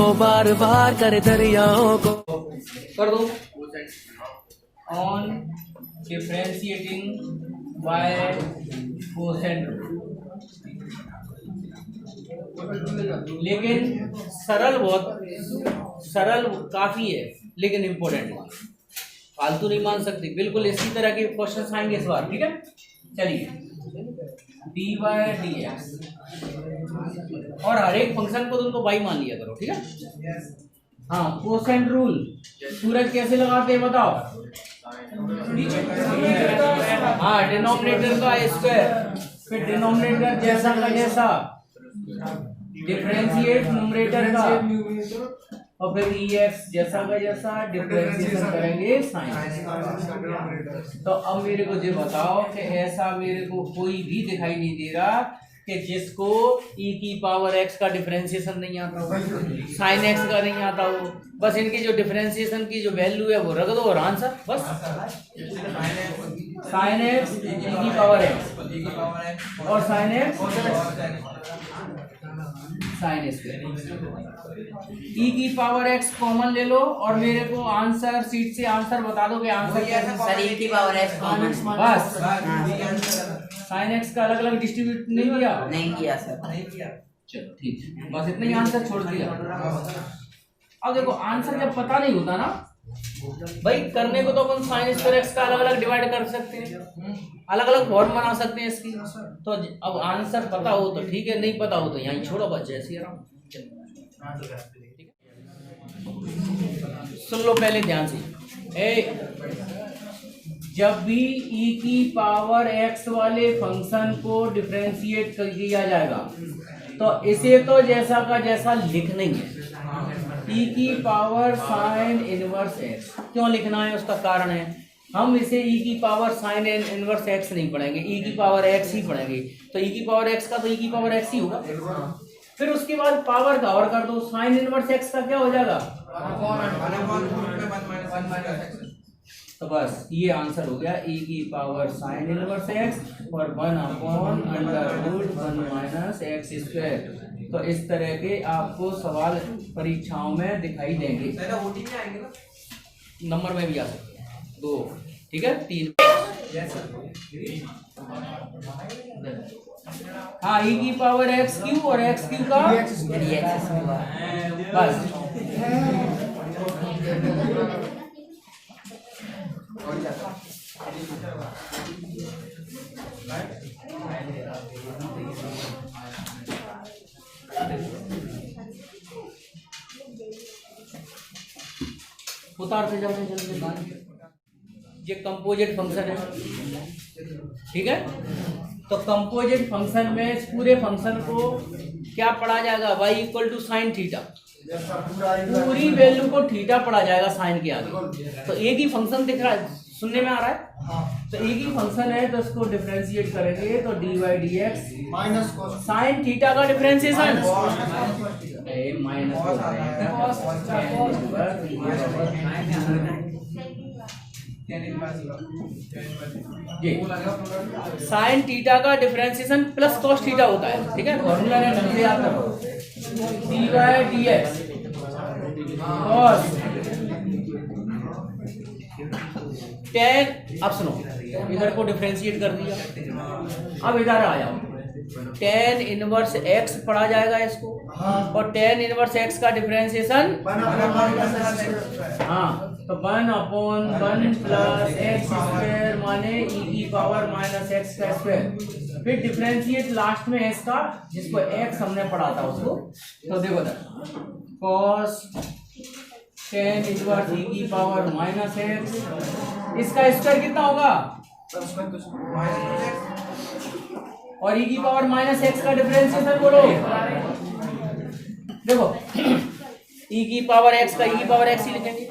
वो बार बार करे दरियाओं को। कर दो on differentiating by quotient rule. लेकिन सरल, बहुत सरल काफी है, लेकिन इम्पोर्टेंट है, फालतू नहीं मान सकते। बिल्कुल इसी तरह के क्वेश्चन आएंगे इस बार, ठीक है। चलिए dy dx, और हर एक फंक्शन को तुमको y मान लिया करो, ठीक है। हाँ, कोसेंट रूल सूरज कैसे लगाते हैं बताओ। हाँ, डिनोमिनेटर का स्क्वायर, फिर डिनोमिनेटर जैसा का जैसा, डिफरेंशिएट न्यूमरेटर का, और फिर ex जैसा का जैसा डिफरेंशिएशन करेंगे साइन। तो अब मेरे को ये बताओ कि ऐसा मेरे को कोई भी दिखाई नहीं दे रहा कि जिसको e की पावर x का डिफरेंशिएशन नहीं आता हो, साइन x का नहीं आता हो। बस इनकी जो डिफरेंशिएशन की जो वैल्यू है वो रख दो और आंसर बस साइन x e की पावर x और sine x sine square. e की पावर x कॉमन ले लो और मेरे को आंसर शीट से आंसर बता दो कि आंसर क्या है। सर e की पावर x कॉमन, बस साइन x का अलग अलग डिस्ट्रीब्यूट नहीं किया, नहीं किया सर, नहीं किया। चलो ठीक है, बस इतना ही आंसर छोड़ दिया। अब देखो आंसर जब पता नहीं होता ना भाई, करने को तो अपन साइन स्क्वायर x का अलग अलग डिवाइड कर सकते हैं, अलग अलग फॉर्म बना सकते हैं इसकी। तो अब आंसर पता हो तो ठीक है, नहीं पता हो तो यहीं छोड़ो बस, जैसे आराम। सुन लो पहले ध्यान से, जब भी e की पावर x वाले फंक्शन को डिफरेंशिएट किया जाएगा तो इसे तो जैसा का जैसा लिख नहीं है। e की पावर साइन इनवर्स x क्यों लिखना है, उसका कारण है, हम इसे e की पावर साइन इनवर्स x नहीं पढ़ेंगे, e की पावर x ही पढ़ेंगे। तो e की पावर x का तो e की पावर x ही होगा। फिर उसके बाद पावर का और कर दो, साइन इनवर्स x का क्या हो जाएगा, तो बस ये आंसर हो गया e की पावर साइन इनवर्स x और 1/√1 माइनस एक्स स्क्वायर। तो इस तरह के आपको सवाल परीक्षाओं में दिखाई देंगे, नंबर में भी आ सकते हैं, 2 ठीक है 3। हाँ, e की पावर एक्स क्यू और एक्स क्यू का बस उतारते जाते जल्दी। ये कंपोजिट फंक्शन है, ठीक है। तो कंपोजिट फंक्शन में इस पूरे फंक्शन को क्या पढ़ा जाएगा, y equal to sine theta, पूरी वैल्यू को थीटा पढ़ा जाएगा साइन के आगे। तो एक ही फंक्शन दिख रहा है, सुनने में आ रहा है, तो एक ही फंक्शन है तो इसको डिफरेंशिएट करेंगे तो dy dx minus sine theta का डिफरेंशिएशन साइन थीटा का डिफरेंशिएशन प्लस कॉस थीटा होता है, ठीक है। फॉर्मूला ने नंबर याद रखो, dy dx कॉस टेन। अब सुनो, इधर को डिफरेंशिएट कर दिया, अब इधर आ जाओ, टेन इनवर्स x पढ़ा जाएगा इसको, और टेन इनवर्स x का डिफरेंशिएशन हाँ, तो 1/1 प्लस एक्स स्क्वायर माने e की पावर माइनस एक्स का स्क्वायर। फिर डिफरेंशिएट लास्ट में s का, जिसको x हमने पढ़ा था उसको। तो देखो cos टेन इनवर्स e की पावर माइनस एक्स, इसका स्क्वायर कितना होगा, और e की पावर माइनस एक्स का डिफरेंशिएशन बोलो। देखो e की पावर x का e की पावर x ही लिखेंगे,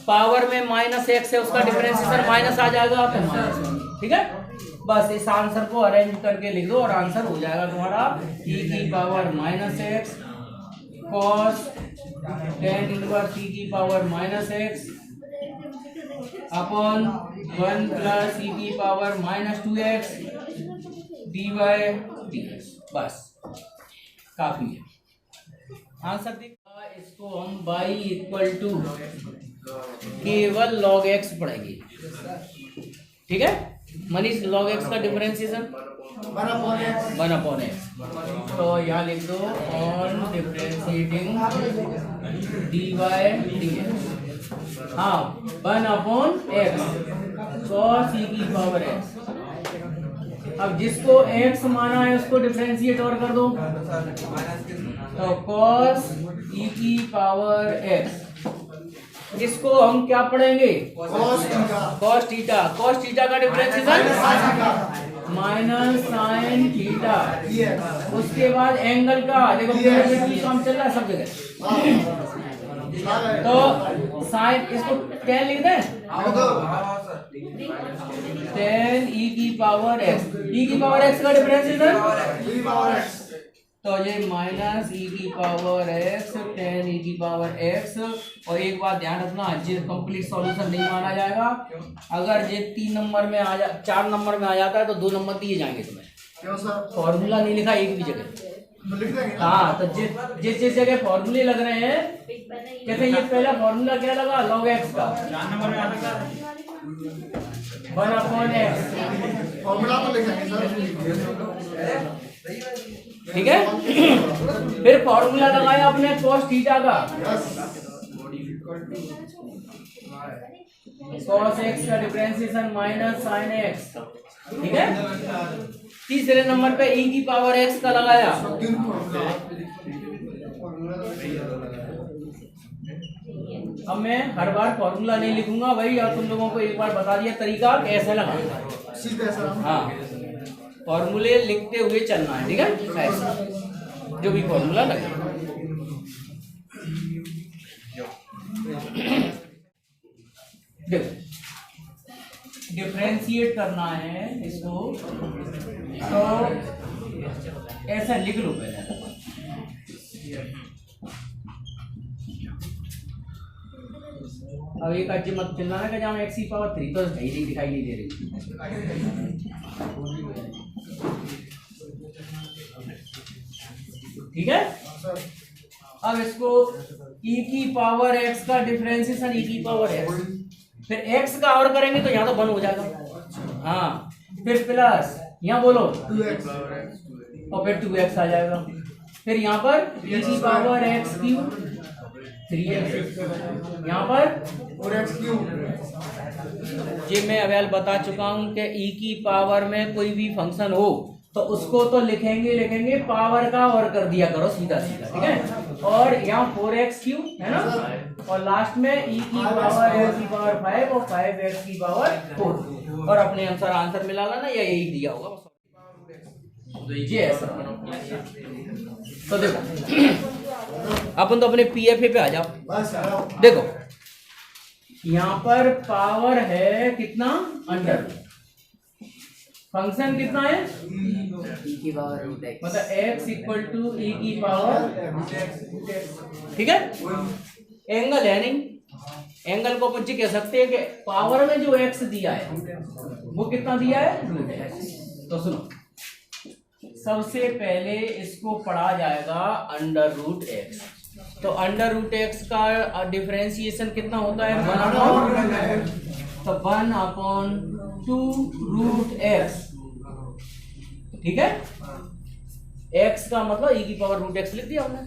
पावर में माइनस एक्स है उसका डिफरेंशिएशन माइनस आ जाएगा, तो माइनस, ठीक है। बस इस आंसर को अरेंज करके लिख दो और आंसर हो जाएगा तुम्हारा e की power minus x cos tan inverse e की power minus x upon 1 plus e की power minus 2x dy dx। बस काफी है आंसर। इसको हम y इक्वल टू केवल log x पढ़ेंगे, ठीक है। मनीष log x का डिफरेंशिएशन 1/x, तो यहाँ लिख दो ऑन डिफरेंशिएटिंग dy dx, हाँ 1/x cos e की पावर x। अब जिसको x माना है उसको डिफरेंशिएट और कर दो, तो cos e की पावर x, इसको हम क्या पढ़ेंगे, cos थीटा का डिफरेंशिएशन माइनस साइन थीटा। उसके बाद एंगल का देखो काम चल रहा है सब जगह, तो साइन इसको tan लिख दें, tan e की पावर x, e की पावर x का डिफरेंशिएशन, तो ये माइनस e की पावर x tan e की पावर x। और एक बात ध्यान रखना, ये कंप्लीट सॉल्यूशन नहीं माना जाएगा। अगर ये 3 नंबर में आ जा 4 नंबर में आ जाता है तो 2 नंबर दिए जाएंगे तुम्हें। क्यों सर? फॉर्मूला नहीं लिखा एक भी जगह, हाँ, तो जिस जगह फॉर्मूले लग रहे हैं, कहते हैं ये पहला फॉर्मूला क्या लगा log x का 4 नंबर में आता है 1/x, फॉर्मूला तो लिखेंगे सर, ठीक है। फिर फॉर्मूला लगाया अपने cos थीटा का, cos x का डिफरेंशिएशन माइनस sin x, ठीक है। तीसरे नंबर पे e की पावर x का लगाया, अब मैं हर बार फॉर्मूला नहीं लिखूंगा भाई, और तुम लोगों को एक बार बता दिया तरीका कैसे लगाना, हाँ फॉर्मूले लिखते हुए चलना है, ठीक है। ऐसा जो भी फॉर्मूला लगे, देखो डिफरेंशिएट करना है इसको, तो ऐसा लिख लो पहले, अब एक अच्छी मत चलना है कि जहाँ x की पावर 3 तो नहीं दिखाई नहीं दे रही, ठीक है। अब इसको e की पावर x का डिफरेंशिएशन e की पावर x, फिर x का और करेंगे तो यहाँ तो 1 हो जाएगा, हाँ, फिर प्लस यहाँ बोलो 2x और फिर 2x आ जाएगा, फिर यहाँ पर e की पावर x क्यूब 3x, यहाँ पर 4x क्यूब। जी मैं अवेल बता चुका हूँ कि e की पावर में कोई भी फंक्शन हो तो उसको तो लिखेंगे पावर का और कर दिया करो सीधा सीधा, ठीक है। और यहाँ 4x क्यूब है ना, और लास्ट में e की पावर x की पावर 5 और 5x की पावर 4, और अपने अनुसार आंसर मिला लाना, या यही दिया होगा जी ऐसा। तो देखो अपन तो अपने पीएफए पे आ जाओ, देखो यहाँ पर पावर है कितना, अंडर, फंक्शन कितना है e की पावर रूट x, मतलब x इक्वल टू e की पावर, ठीक है। एंगल है नहीं, एंगल को अपन कह सकते हैं कि पावर में जो x दिया है वो कितना दिया है, रूट x। तो सुनो, सबसे पहले इसको पढ़ा जाएगा अंडर रूट x, तो अंडर रूट x का डिफरेंशिएशन कितना होता है, 1/, तो 1/2 रूट x, ठीक है। x का मतलब e की पावर रूट x लिख दिया हमने।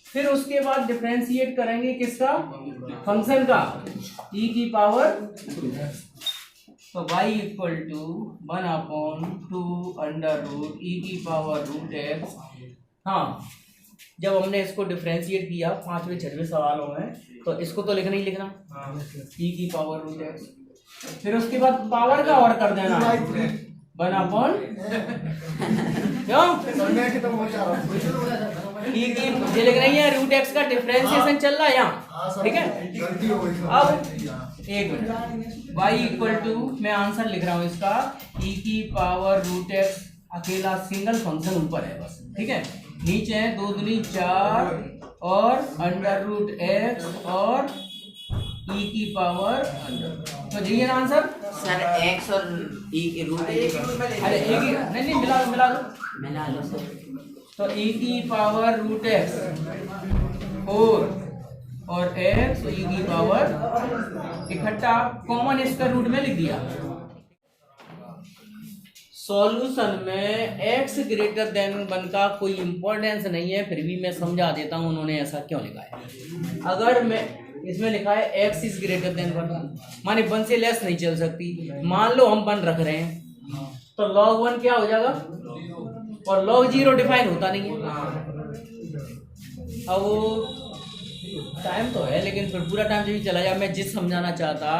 फिर उसके बाद डिफरेंशिएट करेंगे किसका, फंक्शन का, e की पावर, तो y equal to 1/2 under root e की पावर रूट x। हाँ, जब हमने इसको डिफरेंशिएट किया 5वें 6वें सवालों में, तो इसको तो लिखना ही लिखना e की पावर रूट x, फिर उसके बाद पावर का और कर देना 1/, क्यों e की ये लिख रही है रूट x का डिफरेंशिएशन चल रहा है यहाँ, ठीक है। अब एक मिनट, y इक्वल टू, मैं आंसर लिख रहा हूँ इसका, e की पावर रूट x, अकेला सिंगल फंक्शन ऊपर है बस, ठीक है। नीचे है 2 दूनी 4 और अंडर रूट x और e की पावर अंडर, तो जी है आंसर सर x और e की रूट, अरे एक ही नहीं मिला लो मिला लो सर, तो e की पावर रूट x 4 और x e की पावर इकट्ठा कॉमन स्क्वायर रूट में लिख दिया। सॉल्यूशन में x ग्रेटर देन 1 का कोई इंपॉर्टेंस नहीं है, फिर भी मैं समझा देता हूं उन्होंने ऐसा क्यों लिखा है। अगर मैं इसमें लिखा है x इज ग्रेटर देन 1, माने 1 से लेस नहीं चल सकती। मान लो हम 1 रख रहे हैं तो log 1 क्या हो जाएगा, और log 0 डिफाइन होता नहीं है। अब टाइम तो है लेकिन फिर पूरा टाइम जब चला जाए, मैं जिस समझाना चाहता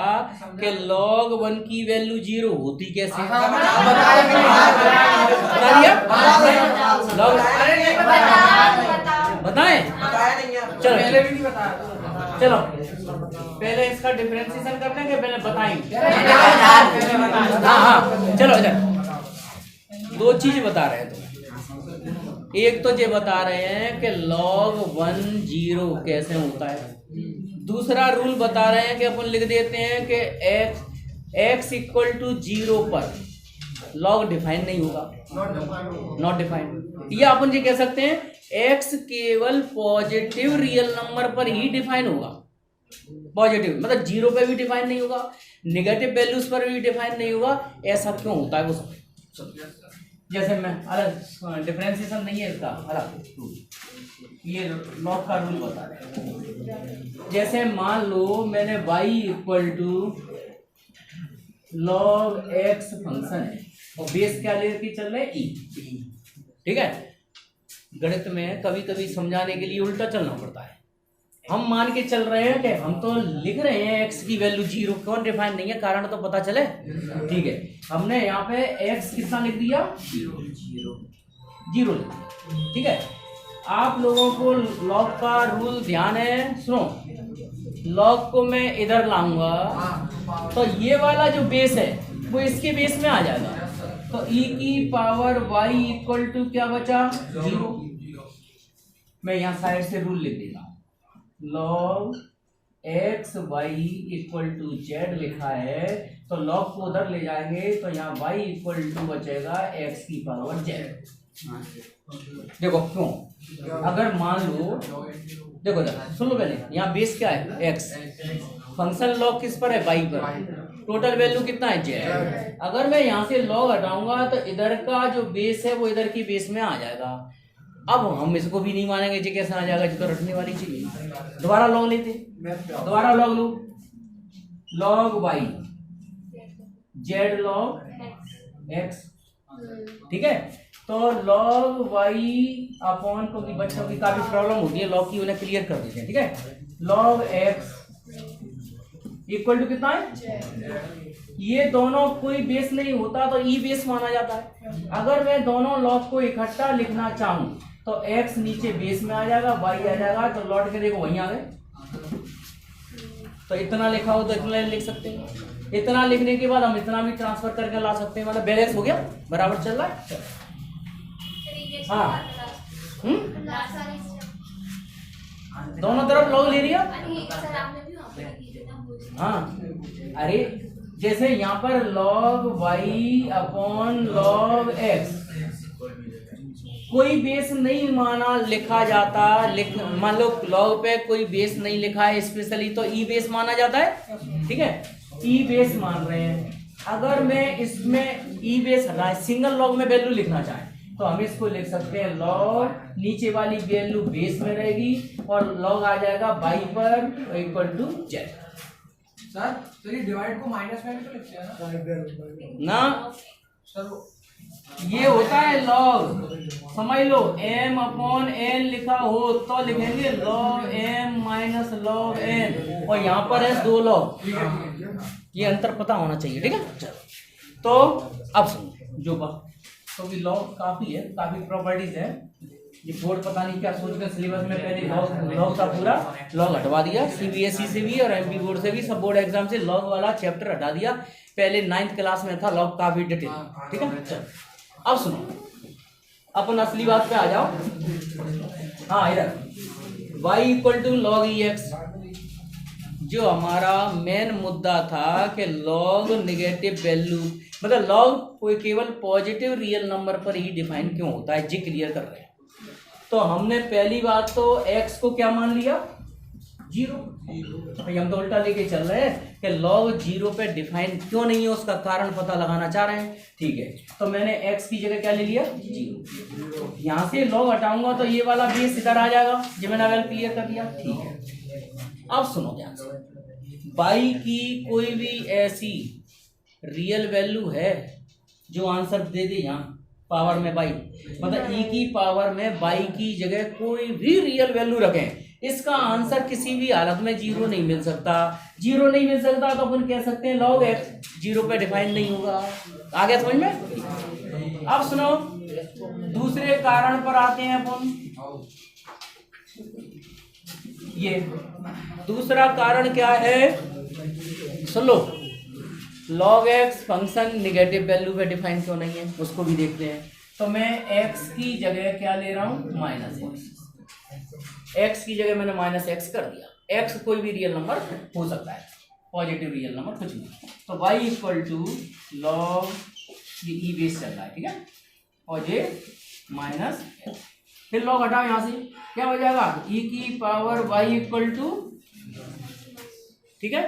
कि log 1 की वैल्यू 0 होती कैसे, बता दिया log बताएं, चलो पहले भी नहीं बताया, चलो पहले इसका डिफरेंशिएशन करते हैं कि पहले बताएंगे। हाँ चलो इधर 2 चीज बता रहे हैं तो एक तो ये बता रहे हैं कि log 1 0 कैसे होता है, दूसरा रूल बता रहे हैं कि अपन लिख देते हैं कि x इक्वल टू 0 पर log डिफाइन नहीं होगा, नॉट डिफाइंड। या अपन ये कह सकते हैं x केवल पॉजिटिव रियल नंबर पर ही डिफाइन होगा। पॉजिटिव मतलब 0 पे भी डिफाइन नहीं होगा, नेगेटिव वैल्यूज पर भी डिफाइन नहीं होगा। ऐसा क्यों होता है वो जैसे मैं अलग डिफरेंशिएशन नहीं है इसका अलग, ये लॉग का रूल बता रहे हैं। जैसे मान लो मैंने y equal to log x function है और बेस क्या लेके चल रहे हैं e, ठीक है। गणित में कभी कभी समझाने के लिए उल्टा चलना पड़ता है। हम मान के चल रहे हैं कि हम तो लिख रहे हैं x की वैल्यू 0, कौन डिफाइन नहीं है, कारण तो पता चले, ठीक है। हमने यहाँ पे x कितना लिख दिया, 0 लिख दिया, ठीक है। आप लोगों को लॉग का रूल ध्यान है, सुनो। लॉग को मैं इधर लाऊंगा तो ये वाला जो बेस है वो इसके बेस में आ जाएगा, तो e की पावर y इक्वल टू क्या बचा, 0। मैं यहाँ साइड से रूल लिख देता हूँ, log x y equal to z लिखा है तो log को उधर ले जाएंगे तो यहाँ y इक्वल टू बचेगा x की पावर z। देखो क्यों, अगर मान लो, देखो सुन लो पहले, यहाँ बेस क्या है x, फंक्शन log किस पर है, y पर, टोटल वैल्यू कितना है z। अगर मैं यहाँ से log हटाऊंगा तो इधर का जो बेस है वो इधर की बेस में आ जाएगा। अब हम इसको भी नहीं मानेंगे जी कैसे आ जाएगा, जी तो रटने वाली चीज। दोबारा लॉग लेते, दोबारा लॉग लो, log y z log x, ठीक है। तो log y अपॉन, क्योंकि बच्चों की काफी प्रॉब्लम होती है लॉग की, उन्हें क्लियर कर देते हैं, ठीक है। log x इक्वल टू कितना है, ये दोनों कोई बेस नहीं होता तो ई बेस माना जाता है। अगर मैं दोनों लॉग को इकट्ठा लिखना चाहूं तो x नीचे बेस में आ जाएगा, y आ जाएगा, तो लौट के देखो वहीं आ गए। तो इतना लिखा हो तो इतना लिख सकते हैं, इतना लिखने के बाद हम इतना भी ट्रांसफर करके ला सकते हैं, मतलब बैलेंस हो गया, बराबर चल रहा है। हाँ दोनों तरफ लॉग ले लिया। हाँ अरे जैसे यहाँ पर log y upon log x कोई बेस नहीं माना लिखा जाता, मान लो log पे कोई बेस नहीं लिखा है स्पेशली तो ई बेस माना जाता है, ठीक है। ई बेस मान रहे हैं, अगर मैं इसमें ई बेस हटाए सिंगल log में वैल्यू लिखना चाहें तो हम इसको लिख सकते हैं log, नीचे वाली वैल्यू बेस में रहेगी और log आ जाएगा y पर इक्वल टू z। सर तो ये डिवाइड को माइनस में भी तो लिखते हैं ना सर, ये होता है log, समझ लो m अपॉन n लिखा हो तो लिखेंगे log m minus log n, और यहाँ पर है 2 log, ये अंतर पता होना चाहिए, ठीक है। तो अब सुनो जो क्योंकि लॉग काफी है, काफी प्रॉपर्टीज है, ये बोर्ड पता नहीं क्या सोचकर सिलेबस में पहले लॉग का पूरा लॉग हटवा दिया, सीबीएसई से भी और एमपी बोर्ड से भी, सब बोर्ड एग्जाम से लॉग वाला चैप्टर हटा दिया। पहले 9th क्लास में था लॉग काफी डिटेल, ठीक है। चल अब सुनो, अपन असली बात पे आ जाओ। हाँ इधर y equal to log ex, जो हमारा मेन मुद्दा था कि log नेगेटिव वैल्यू मतलब log कोई केवल पॉजिटिव रियल नंबर पर ही डिफाइन क्यों होता है, जी क्लियर कर रहे हैं। तो हमने पहली बात तो x को क्या मान लिया, 0। भाई हम तो उल्टा लेके चल रहे हैं कि log 0 पे डिफाइन क्यों नहीं है, उसका कारण पता लगाना चाह रहे हैं। ठीक है, तो मैंने x की जगह क्या ले लिया, 0। यहां से log हटाऊंगा तो ये वाला बेस इधर आ जाएगा, जो मैंने अगर क्लियर कर दिया। ठीक है, अब सुनो ध्यान से, y की कोई भी ऐसी रियल वैल्यू है जो आंसर दे दे यहाँ पावर में y, मतलब e की पावर में y की जगह कोई भी रियल वैल्यू रखें, इसका आंसर किसी भी हालत में 0 नहीं मिल सकता। 0 नहीं मिल सकता तो अपन कह सकते हैं log x 0 पे डिफाइन नहीं होगा। आ गया समझ में? अब सुनो, दूसरे कारण पर आते हैं अपन। ये दूसरा कारण क्या है, सुन लो। log x function negative value पे डिफाइन क्यों नहीं है, उसको भी देखते हैं। तो मैं x की जगह क्या ले रहा हूं, -x। x की जगह मैंने -x कर दिया। x कोई भी रियल नंबर हो सकता है, पॉजिटिव रियल नंबर कुछ नहीं। तो y इक्वल टू log, ये e बेस चल रहा है, ठीक है, और ये -x। फिर log हटाओ, यहां से क्या हो जाएगा, e की पावर y इक्वल टू, ठीक है,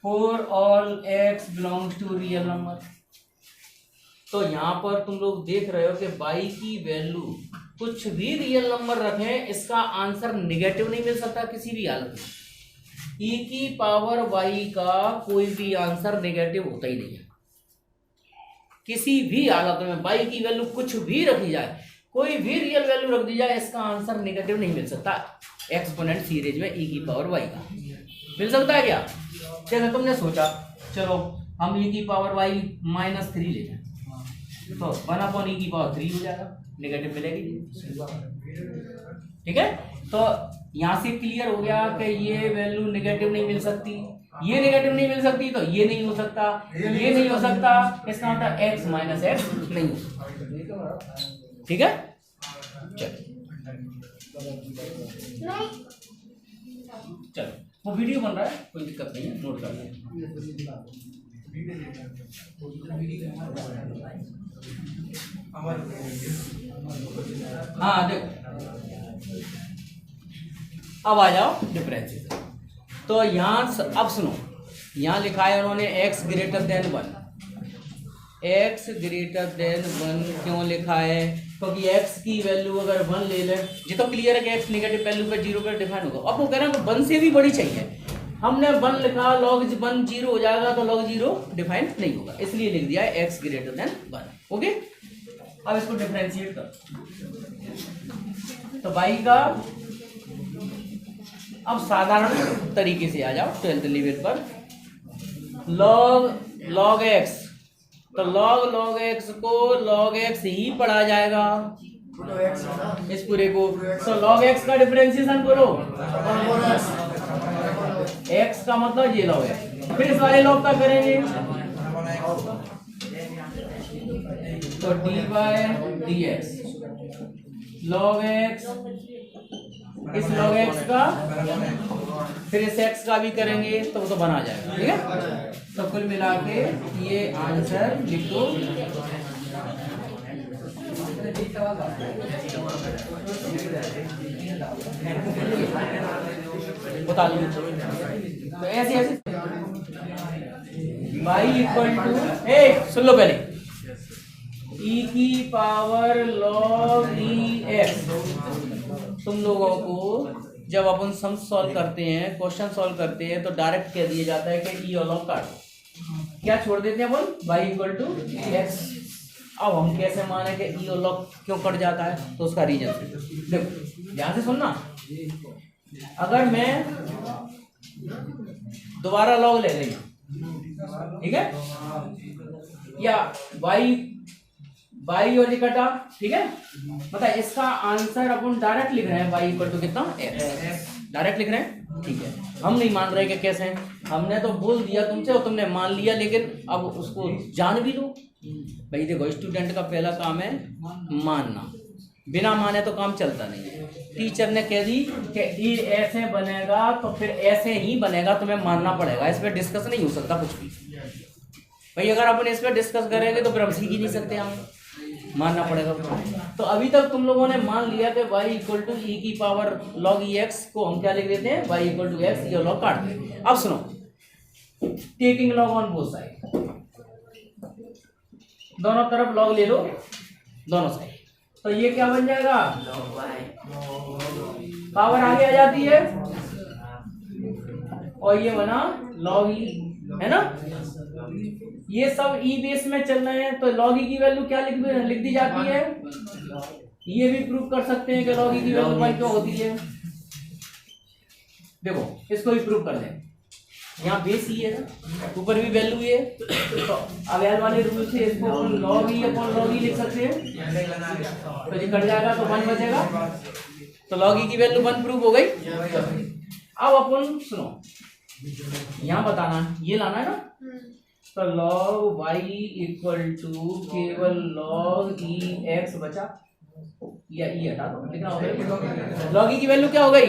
for all x belongs to real number. तो यहां पर तुम लोग देख रहे हो कि y की वैल्यू कुछ भी रियल नंबर रखें, इसका आंसर निगेटिव नहीं मिल सकता किसी भी हालत में। e की पावर y का कोई भी आंसर निगेटिव होता ही नहीं है किसी भी हालत में। y की वैल्यू कुछ भी रखी जाए, कोई भी रियल वैल्यू रख दी जाए, इसका आंसर निगेटिव नहीं मिल सकता एक्सपोनेंट सीरीज में e की पावर y का। मिल सकता है क्या? जैसे तुमने सोचा चलो हम e की पावर y -3 ले जाए, तो 1/e की पावर 3 हो जाएगा, नेगेटिव मिलेगी। ठीक है, तो यहां से क्लियर हो गया कि ये वैल्यू नेगेटिव नहीं मिल सकती, ये नेगेटिव नहीं मिल सकती, तो ये नहीं हो सकता, ये नहीं हो सकता, इसका मतलब x -x नहीं हो सकता। ठीक है, चलो वो वीडियो बन रहा है, कोई दिक्कत नहीं है, नोट कर लें। हाँ देखो, अब आ जाओ डिफरेंसेस। तो यहाँ अब सुनो, यहाँ लिखा है उन्होंने x greater than 1। x greater than 1 क्यों लिखा है? क्योंकि x की वैल्यू अगर 1 ले लें, ये तो क्लियर है कि x नेगेटिव वैल्यू पे 0 पे डिफाइन होगा। अब वो कह रहे हैं 1 से भी बड़ी चाहिए, हमने 1 लिखा, log 1 0 हो जाएगा, तो log 0 डिफाइन नहीं होगा, इसलिए लिख दिया है x ग्रेटर देन 1। ओके, अब इसको डिफरेंशिएट कर, तो y का अब साधारण तरीके से आ जाओ 12th लेवल पर। log x, तो log x को log x ही पढ़ा जाएगा इस पूरे को। तो log x का डिफरेंशिएशन करो, x का मतलब ये log x, फिर इस वाले log का करेंगे, तो dy dx log x, इस log x का, फिर इस x का भी करेंगे तो वो तो बना जाएगा। ठीक है, तो कुल मिला के ये आंसर लिखो। बता दो, तो ऐसे ऐसे y इक्वल टू, सुन लो पहले, e की पावर log x। तुम लोगों को जब अपन सम सॉल्व करते हैं, क्वेश्चन सॉल्व करते हैं, तो डायरेक्ट कह दिया जाता है कि e और log काट, क्या छोड़ देते हैं अपन, y इक्वल टू x। अब हम कैसे माने कि e और log क्यों कट जाता है, तो उसका रीजन देखो, ध्यान से सुनना। अगर मैं दोबारा log ले रही हूं, ठीक है, या y और कटा, ठीक है, मतलब इसका आंसर अपन डायरेक्ट लिख रहे हैं, y इक्वल टू कितना, x डायरेक्ट लिख रहे हैं। ठीक है, हम नहीं मान रहे कि कैसे हैं, हमने तो बोल दिया तुमसे और तुमने मान लिया, लेकिन अब उसको जान भी लो भाई। देखो, स्टूडेंट का पहला काम है मानना, बिना माने तो काम चलता नहीं है। टीचर ने कह दी कि ये ऐसे बनेगा तो फिर ऐसे ही बनेगा, तुम्हें मानना पड़ेगा, इस पर डिस्कस नहीं हो सकता कुछ भी भाई। अगर अपन इस पर डिस्कस करेंगे तो फिर हम सीख ही नहीं सकते हम। मानना पड़ेगा। तो अभी तक तुम लोगों ने मान लिया कि y इक्वल टू ई की पावर log ई एक्स को हम क्या लिख देते हैं, y इक्वल टू एक्स, ये log काट देते। अब सुनो, taking log on both side, दोनों तरफ log ले लो दोनों साइड, तो ये क्या बन जाएगा, पावर आगे आ जाती है और ये बना log ई, है ना। ये सब ई बेस में चल रहे हैं, तो log ई की वैल्यू क्या लिख दी जाती है, ये भी प्रूव कर सकते हैं कि log ई की वैल्यू 1 क्यों होती है। देखो इसको भी प्रूव कर दें, यहाँ बेस ही है ना, ऊपर भी वैल्यू है, तो अवेल वाले रूल से इसको log ई अपॉन log ई लिख सकते हैं, तो ये कट जाएगा तो 1 बचेगा, तो log ई की वैल्यू 1 प्रूव हो गई। अब अपन सुनो, यहाँ बताना, ये लाना है ना, तो log y इक्वल टू केवल log ई एक्स बचा, या ई हटा दो, लिखना होगा log ई की वैल्यू क्या हो गई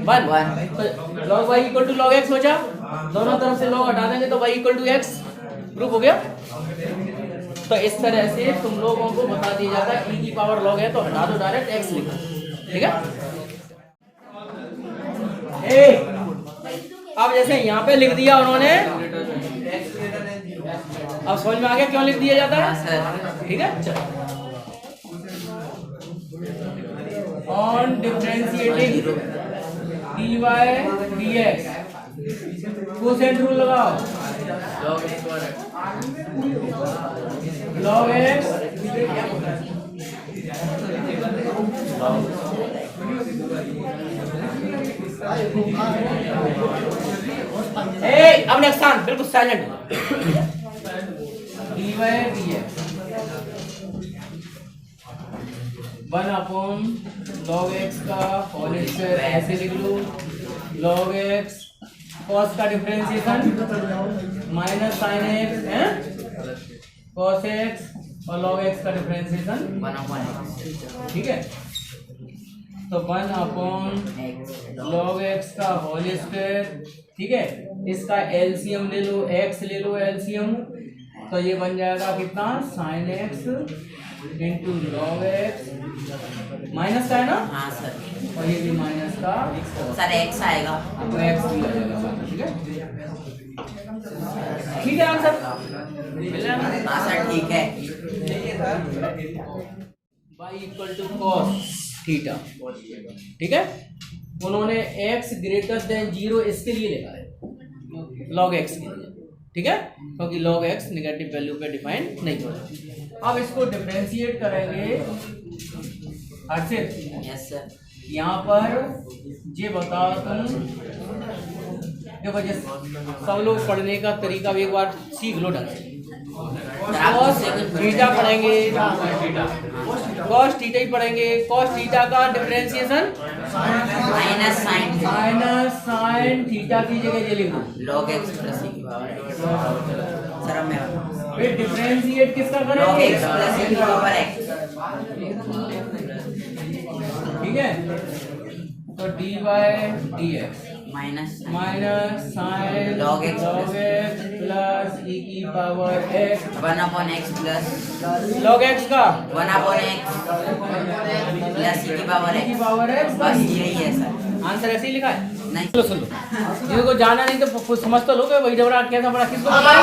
1, तो log y equal to log x बचा, दोनों तरफ से log हटा देंगे तो y equal to x proof हो गया। तो इस तरह से तुम लोगों को बता दिया जाता है e की पावर log है तो हटा दो, डायरेक्ट x लिखो, ठीक है। अब जैसे यहाँ पे लिख दिया उन्होंने, अब समझ में आ गया क्यों लिख दिया जाता है, ठीक है। चलो, on differentiating dy dx, quotient rule लगाओ, log x अब नेक्स्ट स्थान बिल्कुल silent, dy dx 1 upon log x का होल स्क्वायर, ऐसे लिख लो log x cos का डिफरेंशिएशन माइनस sin x है cos x और log x का डिफरेंशिएशन 1 अपॉन x, ठीक है। तो 1 अपॉन log x का होल स्क्वायर, ठीक है। इसका एलसीएम ले लो, x ले लो एलसीएम, तो ये बन जाएगा कितना, sin x into log x, minus का है ना, हाँ सर, और ये भी माइनस का सर x आएगा, तो x भी आ जाएगा, ठीक है। ठीक है आंसर, हाँ सर ठीक है। y equal to cos theta, ठीक है। उन्होंने x ग्रेटर देन 0 इसके लिए लिखा है, log x के लिए, ठीक है, क्योंकि log x नेगेटिव वैल्यू पे डिफाइन नहीं होता। अब इसको डिफरेंशिएट करेंगे हर्षित, यस सर, यहाँ पर ये बताओ तुम, देखो जैसे सब लोग पढ़ने का तरीका एक बार सीख लो ढंग से। cos थीटा पढ़ेंगे, cos थीटा ही पढ़ेंगे, cos थीटा का डिफरेंशिएशन माइनस साइन थीटा की जगह ये लिखो log x प्लस e की पावर, सर अब मैं फिर डिफरेंशिएट किसका log करेंगे, x प्लस e की पावर x, ठीक है। तो dy dx minus sine log x plus e की power x, 1 upon x plus log x का 1 अपॉन x प्लस e की पावर e की x, पावर x, बस यही है सर। आंसर ऐसे ही लिखा है। नहीं चलो सुन लो, जिनको जाना नहीं तो समझ तो लो कि वही झगड़ा कैसा बड़ा किसको पता है।